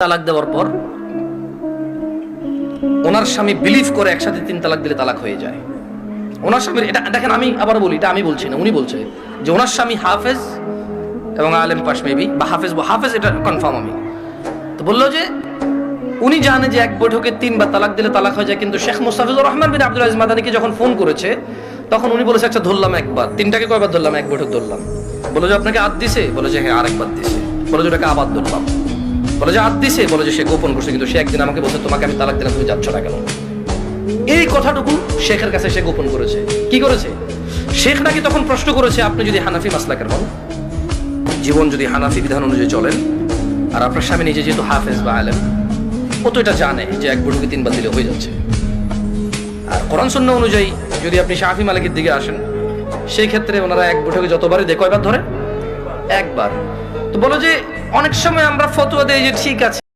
তালাক দেওয়ার পর ওনার স্বামী বিলিভ করে একসাথে 3 তালাক দিলে তালাক হয়ে যায়। ওনার স্বামীর এটা দেখেন, আমি আবার বলি, এটা আমি বলছি না, উনি বলছে যে ওনার স্বামী হাফেজ এবং আলেম পাশ মেবি, বা হাফেজ এটা কনফার্ম। আমি তো বললো যে উনি জানে যে এক বৈঠকে 3 বার তালাক দিলে তালাক হয়ে যায়, কিন্তু শেখ মুস্তাফিজুর রহমান বিন আব্দুল আজিজ মাদানিকে যখন ফোন করেছে তখন উনি বলেছে আচ্ছা ধরলাম একবার, 3টাকে কয়বার ধরলাম? এক বৈঠক ধরলাম। বলে যে আপনাকে আদ দিছে? বলে যে হ্যাঁ আরেকবার দিছে। বলে যে ওটাকে আবার ধরলাম। বলে যে আদ দিছে? বলে যে সে গোপন করছে, কিন্তু সে একদিন আমাকে বলছে তোমাকে আমি তালাক দিলাম, তুমি যাচ্ছ না কেন? এই কথাটুকু শেখের কাছে সে গোপন করেছে। কি করেছে? শেখ নাকি তখন প্রশ্ন করেছে আপনি যদি হানাফি মাসলাকের হন, জীবন যদি হানাফি বিধান অনুযায়ী চলেন, আর আপনার স্বামী নিজে যেহেতু হাফেজ বা আলেম, ও তো এটা জানে যে এক বৈঠকে 3 বার দিলে হয়ে যাচ্ছে। আর কোরআন সুন্নাহ অনুযায়ী যদি আপনি শাফি মালিকের দিকে আসেন, সেই ক্ষেত্রে ওনারা এক বৈঠকে যতবারই দেয় কয়বার ধরে? একবার। তো বলো যে অনেক সময় আমরা ফতোয়া দেই যে ঠিক আছে।